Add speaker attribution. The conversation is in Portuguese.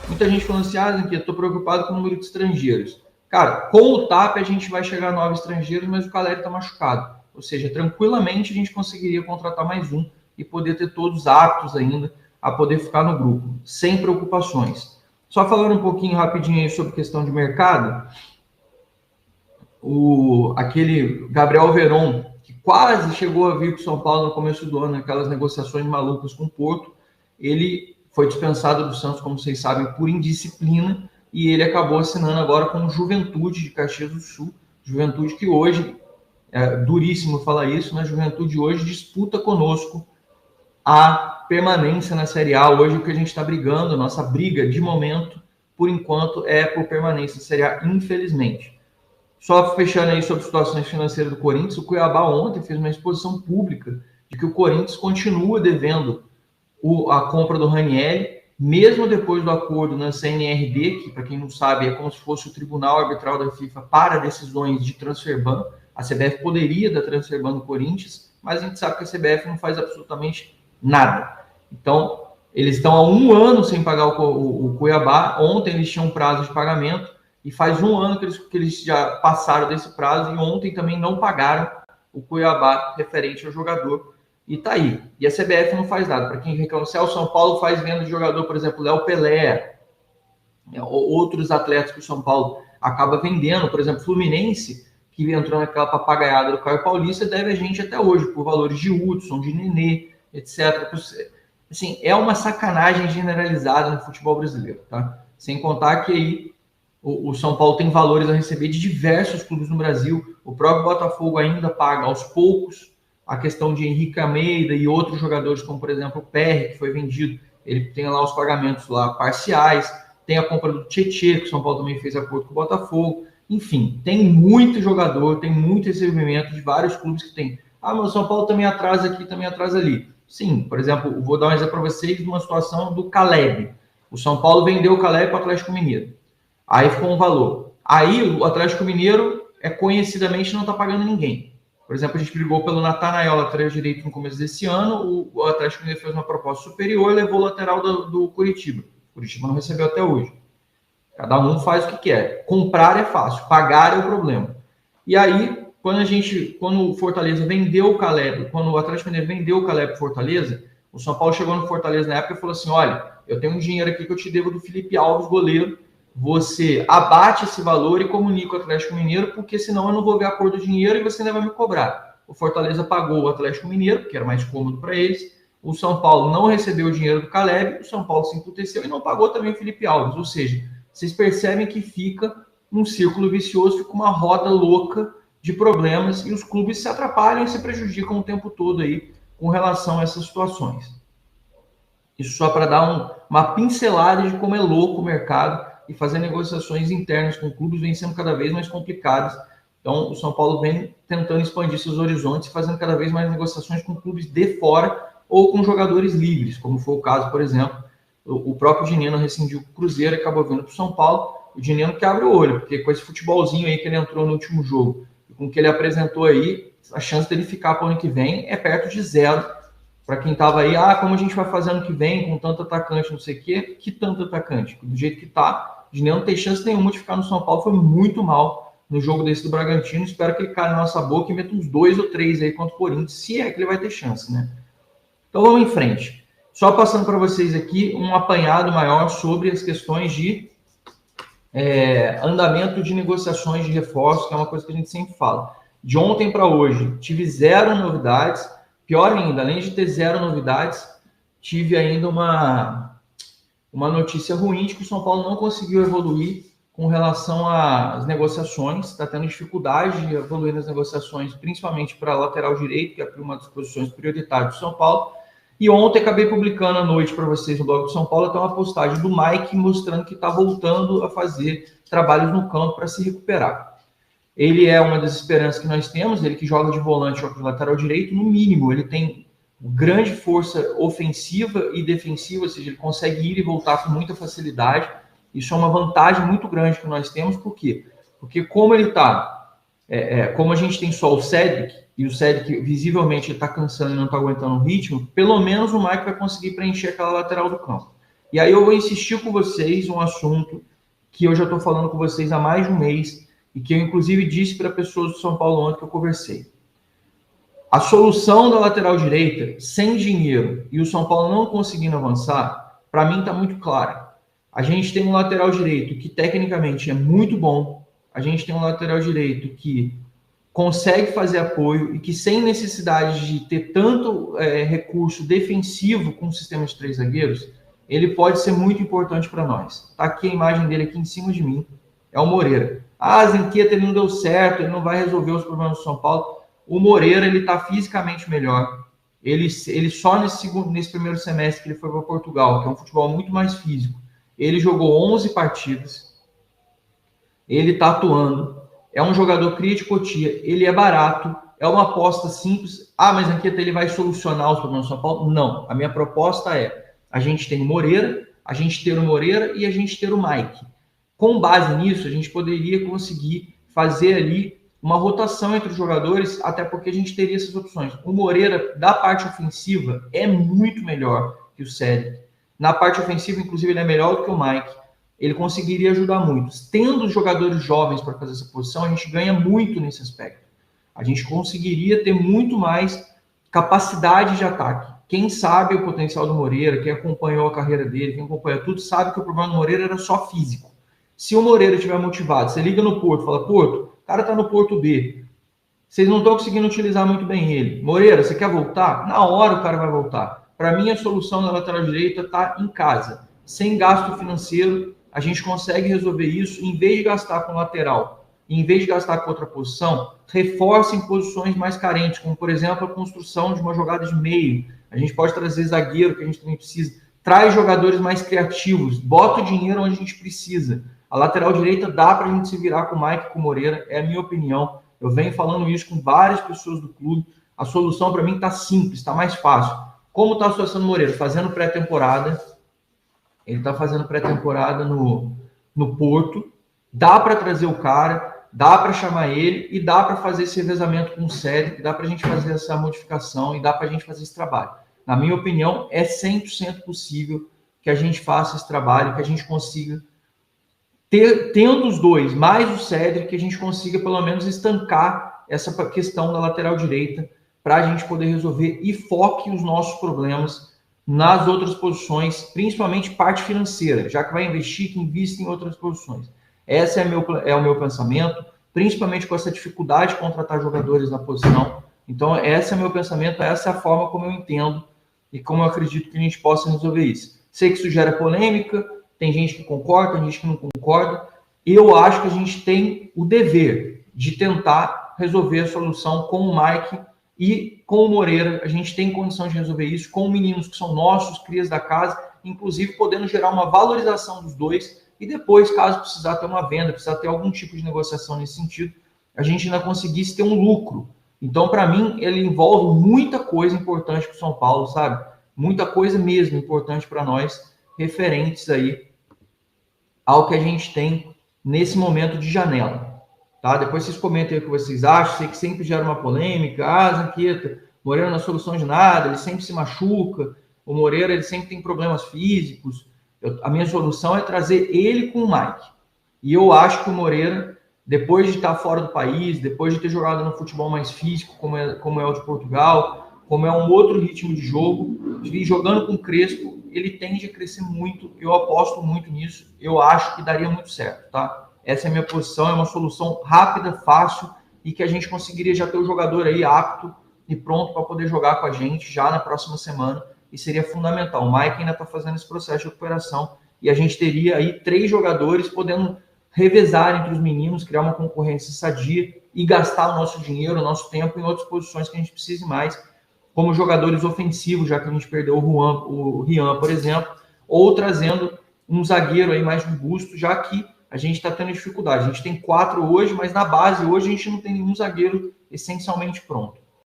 Speaker 1: Muita gente falando assim, eu estou preocupado com o número de estrangeiros. Cara, com o TAP a gente vai chegar a 9 estrangeiros, mas o Caleri está machucado. Ou seja, tranquilamente a gente conseguiria contratar mais um e poder ter todos aptos ainda a poder ficar no grupo, sem preocupações. Só falando um pouquinho rapidinho aí sobre questão de mercado, aquele Gabriel Veron, que quase chegou a vir para o São Paulo no começo do ano, aquelas negociações malucas com o Porto, ele foi dispensado do Santos, como vocês sabem, por indisciplina, e ele acabou assinando agora com o Juventude de Caxias do Sul, Juventude que hoje, é duríssimo falar isso, mas Juventude hoje disputa conosco a permanência na Série A. Hoje o que a gente está brigando, a nossa briga de momento, por enquanto, é por permanência na Série A, infelizmente. Só fechando aí sobre situações financeiras do Corinthians, o Cuiabá ontem fez uma exposição pública de que o Corinthians continua devendo a compra do Ranieri, mesmo depois do acordo na CNRD, que, para quem não sabe, é como se fosse o Tribunal Arbitral da FIFA para decisões de transfer ban. A CBF poderia dar transfer ban no Corinthians, mas a gente sabe que a CBF não faz absolutamente nada. Então, eles estão há 1 ano sem pagar o Cuiabá. Ontem eles tinham um prazo de pagamento, e faz 1 ano que eles já passaram desse prazo, e ontem também não pagaram o Cuiabá referente ao jogador. E tá aí. E a CBF não faz nada. Para quem reclama, se o São Paulo faz venda de jogador, por exemplo, Léo Pelé, outros atletas que o São Paulo acaba vendendo, por exemplo, Fluminense, que entrou naquela papagaiada do Caio Paulista, deve a gente até hoje, por valores de Hudson, de Nenê, etc. Assim, é uma sacanagem generalizada no futebol brasileiro, tá? Sem contar que aí o São Paulo tem valores a receber de diversos clubes no Brasil. O próprio Botafogo ainda paga aos poucos a questão de Henrique Almeida e outros jogadores, como por exemplo o Perry, que foi vendido. Ele tem lá os pagamentos lá parciais. Tem a compra do Tietê, que o São Paulo também fez acordo com o Botafogo. Enfim, tem muito jogador, tem muito recebimento de vários clubes que tem. Mas o São Paulo também atrasa aqui, também atrasa ali. Sim, por exemplo, vou dar um exemplo para vocês de uma situação do Caleb. O São Paulo vendeu o Caleb para o Atlético Mineiro. Aí ficou um valor. Aí o Atlético Mineiro conhecidamente não está pagando ninguém. Por exemplo, a gente brigou pelo Natanael, lateral direito, no começo desse ano. O Atlético Mineiro fez uma proposta superior e levou o lateral do Curitiba. O Curitiba não recebeu até hoje. Cada um faz o que quer. Comprar é fácil, pagar é o problema. E aí, quando o Fortaleza vendeu o Caleb, quando o Atlético Mineiro vendeu o Caleb para o Fortaleza, o São Paulo chegou no Fortaleza na época e falou assim: olha, eu tenho um dinheiro aqui que eu te devo do Felipe Alves, goleiro. Você abate esse valor e comunica o Atlético Mineiro, porque senão eu não vou ver a cor do dinheiro e você ainda vai me cobrar. O Fortaleza pagou o Atlético Mineiro, porque era mais cômodo para eles. O São Paulo não recebeu o dinheiro do Caleb, o São Paulo se emputeceu e não pagou também o Felipe Alves. Ou seja, vocês percebem que fica um círculo vicioso, fica uma roda louca de problemas e os clubes se atrapalham e se prejudicam o tempo todo aí com relação a essas situações. Isso só para dar uma pincelada de como é louco o mercado, e fazer negociações internas com clubes vem sendo cada vez mais complicadas. Então, o São Paulo vem tentando expandir seus horizontes, fazendo cada vez mais negociações com clubes de fora ou com jogadores livres, como foi o caso, por exemplo, o próprio Dineno rescindiu o Cruzeiro e acabou vindo para o São Paulo. O Dineno que abre o olho, porque com esse futebolzinho aí que ele entrou no último jogo, e com o que ele apresentou aí, a chance dele ficar para o ano que vem é perto de zero. Para quem estava aí, como a gente vai fazer ano que vem com tanto atacante, não sei o quê, que tanto atacante? Do jeito que está, de não ter chance nenhuma de ficar no São Paulo, foi muito mal no jogo desse do Bragantino. Espero que ele caia na nossa boca e meta uns 2 ou 3 aí contra o Corinthians, se é que ele vai ter chance, né? Então vamos em frente. Só passando para vocês aqui um apanhado maior sobre as questões de andamento de negociações de reforços, que é uma coisa que a gente sempre fala. De ontem para hoje, tive 0 novidades. Pior ainda, além de ter 0 novidades, tive ainda uma notícia ruim de que o São Paulo não conseguiu evoluir com relação às negociações, está tendo dificuldade de evoluir nas negociações, principalmente para a lateral direito, que é uma das posições prioritárias do São Paulo. E ontem acabei publicando à noite para vocês no blog do São Paulo até uma postagem do Mike mostrando que está voltando a fazer trabalhos no campo para se recuperar. Ele é uma das esperanças que nós temos, ele que joga de volante, joga de lateral direito, no mínimo, ele tem grande força ofensiva e defensiva, ou seja, ele consegue ir e voltar com muita facilidade. Isso é uma vantagem muito grande que nós temos, por quê? Porque como ele está, como a gente tem só o Cedric, e o Cedric visivelmente está cansando e não está aguentando o ritmo, pelo menos o Mike vai conseguir preencher aquela lateral do campo. E aí eu vou insistir com vocês um assunto que eu já estou falando com vocês há mais de um mês e que eu, inclusive, disse para pessoas do São Paulo ontem que eu conversei. A solução da lateral direita, sem dinheiro, e o São Paulo não conseguindo avançar, para mim está muito clara. A gente tem um lateral direito que, tecnicamente, é muito bom. A gente tem um lateral direito que consegue fazer apoio e que, sem necessidade de ter tanto recurso defensivo com o sistema de 3 zagueiros, ele pode ser muito importante para nós. Está aqui a imagem dele aqui em cima de mim. É o Moreira. Ah, Zanqueta, ele não deu certo, ele não vai resolver os problemas do São Paulo. O Moreira, ele está fisicamente melhor. Ele só nesse primeiro semestre que ele foi para Portugal, que é um futebol muito mais físico, ele jogou 11 partidas. Ele está atuando. É um jogador crítico, ele é barato, é uma aposta simples. Ah, mas Zanqueta, ele vai solucionar os problemas do São Paulo? Não. A minha proposta é a gente tem o Moreira, a gente ter o Moreira e a gente ter o Mike. Com base nisso, a gente poderia conseguir fazer ali uma rotação entre os jogadores, até porque a gente teria essas opções. O Moreira, da parte ofensiva, é muito melhor que o Cédric. Na parte ofensiva, inclusive, ele é melhor do que o Mike. Ele conseguiria ajudar muito. Tendo jogadores jovens para fazer essa posição, a gente ganha muito nesse aspecto. A gente conseguiria ter muito mais capacidade de ataque. Quem sabe o potencial do Moreira, quem acompanhou a carreira dele, quem acompanha tudo, sabe que o problema do Moreira era só físico. Se o Moreira estiver motivado, você liga no Porto, fala, Porto, o cara tá no Porto B, vocês não estão conseguindo utilizar muito bem ele. Moreira, você quer voltar? Na hora o cara vai voltar. Para mim, a solução da lateral direita está em casa. Sem gasto financeiro, a gente consegue resolver isso. Em vez de gastar com lateral, em vez de gastar com outra posição, reforce em posições mais carentes, como, por exemplo, a construção de uma jogada de meio. A gente pode trazer zagueiro, que a gente também precisa. Traz jogadores mais criativos. Bota o dinheiro onde a gente precisa. A lateral direita dá para a gente se virar com o Mike e com o Moreira, é a minha opinião. Eu venho falando isso com várias pessoas do clube. A solução para mim está simples, está mais fácil. Como está a situação do Moreira? Fazendo pré-temporada. Ele está fazendo pré-temporada no Porto. Dá para trazer o cara, dá para chamar ele e dá para fazer esse revezamento com o Cédric, dá para a gente fazer essa modificação e dá para a gente fazer esse trabalho. Na minha opinião, é 100% possível que a gente faça esse trabalho, que a gente consiga tendo os dois, mais o Cédric, que a gente consiga pelo menos estancar essa questão da lateral direita para a gente poder resolver e foque os nossos problemas nas outras posições, principalmente parte financeira, já que vai investir, que invista em outras posições. Esse é o meu pensamento, principalmente com essa dificuldade de contratar jogadores na posição. Então, esse é o meu pensamento, essa é a forma como eu entendo e como eu acredito que a gente possa resolver isso. Sei que isso gera polêmica, tem gente que concorda, tem gente que não concorda. Eu acho que a gente tem o dever de tentar resolver a solução com o Mike e com o Moreira. A gente tem condição de resolver isso com meninos que são nossos, crias da casa, inclusive podendo gerar uma valorização dos dois e depois, caso precisar ter uma venda, precisar ter algum tipo de negociação nesse sentido, a gente ainda conseguisse ter um lucro. Então, para mim, ele envolve muita coisa importante para o São Paulo, sabe? Muita coisa mesmo importante para nós, referentes aí ao que a gente tem nesse momento de janela, tá? Depois vocês comentem aí o que vocês acham. Sei que sempre gera uma polêmica. Ah, Zanqueta, Moreira não é solução de nada, ele sempre se machuca. O Moreira, ele sempre tem problemas físicos. A minha solução é trazer ele com o Mike. E eu acho que o Moreira, depois de estar fora do país, depois de ter jogado no futebol mais físico, como é o de Portugal, como é um outro ritmo de jogo, e jogando com o Crespo, ele tende a crescer muito. Eu aposto muito nisso. Eu acho que daria muito certo, tá? Essa é a minha posição. É uma solução rápida, fácil e que a gente conseguiria já ter o jogador aí apto e pronto para poder jogar com a gente já na próxima semana. E seria fundamental. O Mike ainda está fazendo esse processo de recuperação e a gente teria aí 3 jogadores podendo revezar entre os meninos, criar uma concorrência sadia e gastar o nosso dinheiro, o nosso tempo em outras posições que a gente precise mais, como jogadores ofensivos, já que a gente perdeu o Rian, por exemplo, ou trazendo um zagueiro aí mais robusto, já que a gente está tendo dificuldade. A gente tem 4 hoje, mas na base hoje a gente não tem nenhum zagueiro essencialmente pronto.